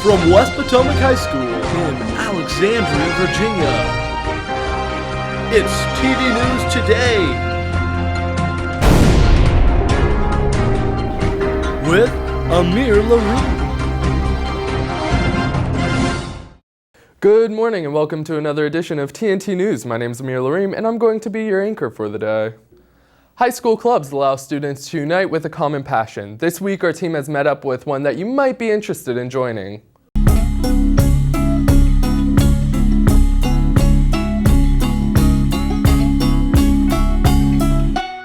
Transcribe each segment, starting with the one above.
from West Potomac High School in Alexandria, Virginia. It's TV News Today with Amir Laree. Good morning and welcome to another edition of TNT News. My name is Amir Laree and I'm going to be your anchor for the day. High school clubs allow students to unite with a common passion. This week our team has met up with one that you might be interested in joining.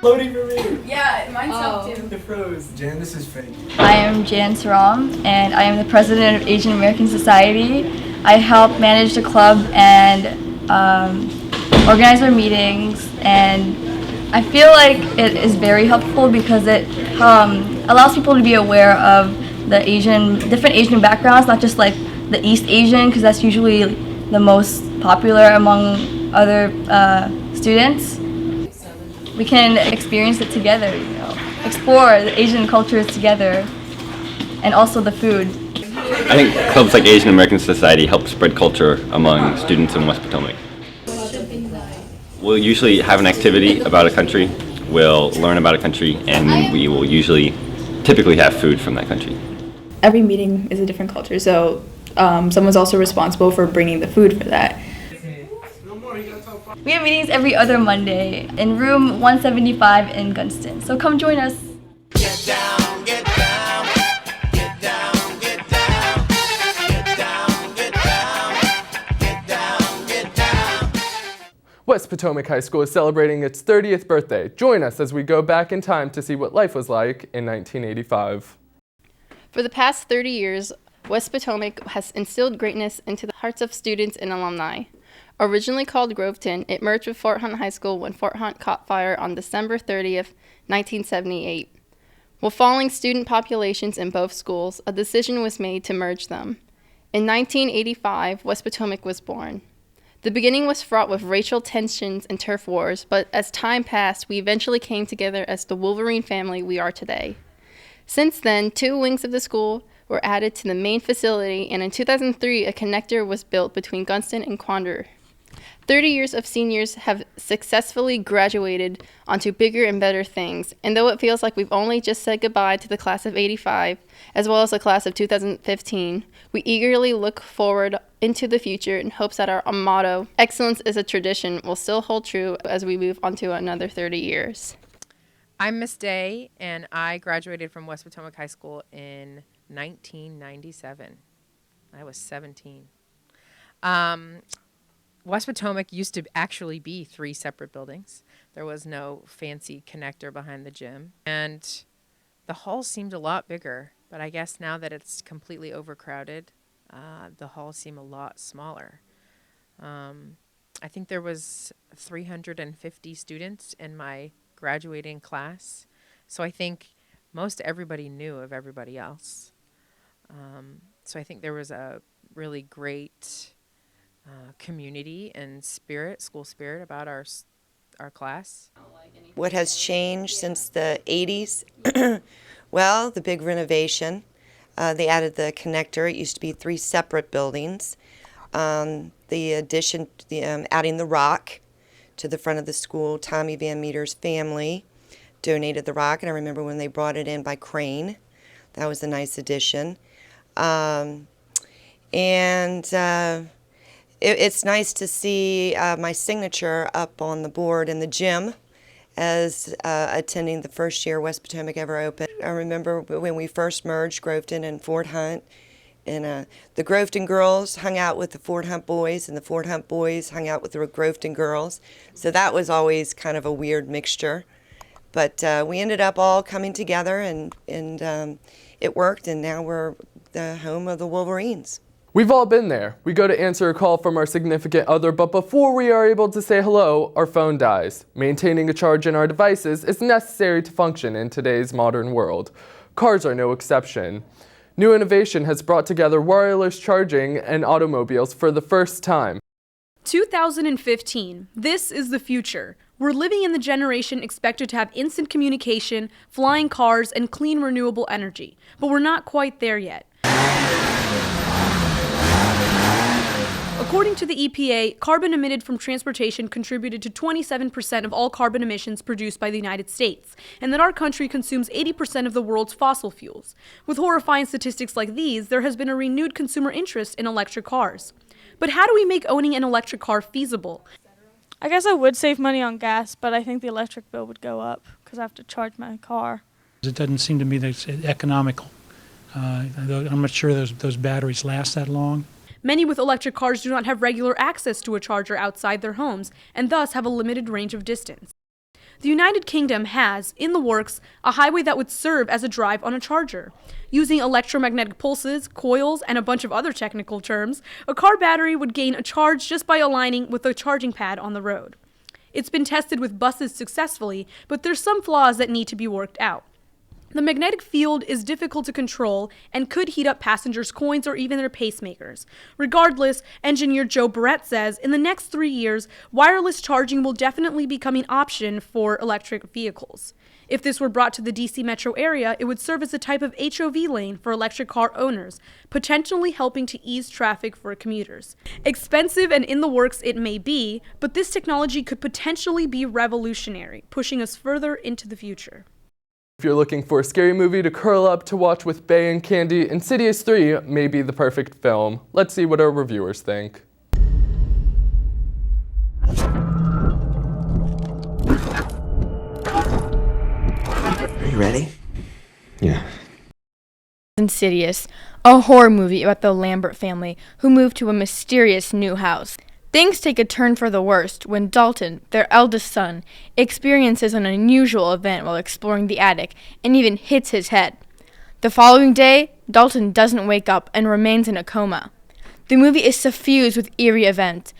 Loading for me. Yeah, mine's up too. It froze. Jan, this is fake. I am Jan Saram, and I am the president of Asian American Society. I help manage the club and organize our meetings, and I feel like it is very helpful because it allows people to be aware of the different Asian backgrounds, not just like the East Asian, because that's usually the most popular among other students. We can experience it together, explore the Asian cultures together, and also the food. I think clubs like Asian American Society help spread culture among students in West Potomac. We'll usually have an activity about a country, we'll learn about a country, and we will typically have food from that country. Every meeting is a different culture, so someone's also responsible for bringing the food for that. We have meetings every other Monday in room 175 in Gunston, so come join us. Get down, get down, get down, get down, get down, get down, get down, get down. West Potomac High School is celebrating its 30th birthday. Join us as we go back in time to see what life was like in 1985. For the past 30 years, West Potomac has instilled greatness into the hearts of students and alumni. Originally called Groveton, it merged with Fort Hunt High School when Fort Hunt caught fire on December 30th, 1978. With falling student populations in both schools, a decision was made to merge them. In 1985, West Potomac was born. The beginning was fraught with racial tensions and turf wars, but as time passed, we eventually came together as the Wolverine family we are today. Since then, 2 wings of the school were added to the main facility, and in 2003, a connector was built between Gunston and Quandaru. 30 years of seniors have successfully graduated onto bigger and better things, and though it feels like we've only just said goodbye to the class of '85, as well as the class of 2015, we eagerly look forward into the future in hopes that our motto, "Excellence is a tradition," will still hold true as we move on to another 30 years. I'm Miss Day, and I graduated from West Potomac High School in 1997. I was 17. West Potomac used to actually be 3 separate buildings. There was no fancy connector behind the gym. And the halls seemed a lot bigger, but I guess now that it's completely overcrowded, the halls seem a lot smaller. I think there was 350 students in my graduating class, so I think most everybody knew of everybody else. So I think there was a really great community and school spirit about our class. What has changed since the 80s? Well, the big renovation. They added the connector. It used to be 3 separate buildings. The addition, adding the rock to the front of the school. Tommy Van Meter's family donated the rock, and I remember when they brought it in by crane. That was a nice addition. It's nice to see my signature up on the board in the gym as attending the first year West Potomac ever opened. I remember when we first merged Groveton and Fort Hunt, and the Groveton girls hung out with the Fort Hunt boys, and the Fort Hunt boys hung out with the Groveton girls. So that was always kind of a weird mixture. But we ended up all coming together, and it worked, and now we're the home of the Wolverines. We've all been there. We go to answer a call from our significant other, but before we are able to say hello, our phone dies. Maintaining a charge in our devices is necessary to function in today's modern world. Cars are no exception. New innovation has brought together wireless charging and automobiles for the first time. 2015. This is the future. We're living in the generation expected to have instant communication, flying cars, and clean renewable energy. But we're not quite there yet. According to the EPA, carbon emitted from transportation contributed to 27% of all carbon emissions produced by the United States, and that our country consumes 80% of the world's fossil fuels. With horrifying statistics like these, there has been a renewed consumer interest in electric cars. But how do we make owning an electric car feasible? I guess I would save money on gas, but I think the electric bill would go up because I have to charge my car. It doesn't seem to me that it's economical. I'm not sure those batteries last that long. Many with electric cars do not have regular access to a charger outside their homes and thus have a limited range of distance. The United Kingdom has, in the works, a highway that would serve as a drive on a charger. Using electromagnetic pulses, coils, and a bunch of other technical terms, a car battery would gain a charge just by aligning with a charging pad on the road. It's been tested with buses successfully, but there's some flaws that need to be worked out. The magnetic field is difficult to control and could heat up passengers' coins or even their pacemakers. Regardless, engineer Joe Barrett says in the next 3 years, wireless charging will definitely become an option for electric vehicles. If this were brought to the DC metro area, it would serve as a type of HOV lane for electric car owners, potentially helping to ease traffic for commuters. Expensive and in the works it may be, but this technology could potentially be revolutionary, pushing us further into the future. If you're looking for a scary movie to curl up to watch with Bae and Candy, Insidious 3 may be the perfect film. Let's see what our reviewers think. Are you ready? Yeah. Insidious, a horror movie about the Lambert family who move to a mysterious new house. Things take a turn for the worst when Dalton, their eldest son, experiences an unusual event while exploring the attic and even hits his head. The following day, Dalton doesn't wake up and remains in a coma. The movie is suffused with eerie events.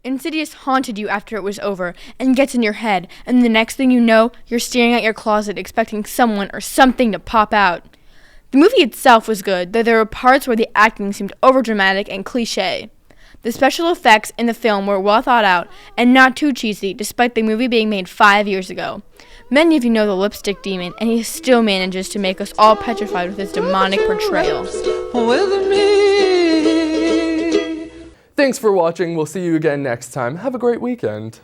Insidious haunted you after it was over and gets in your head, and the next thing you know, you're staring at your closet expecting someone or something to pop out. The movie itself was good, though there were parts where the acting seemed overdramatic and cliché. The special effects in the film were well thought out and not too cheesy, despite the movie being made 5 years ago. Many of you know the lipstick demon, and he still manages to make us all petrified with his demonic portrayal. Thanks for watching. We'll see you again next time. Have a great weekend.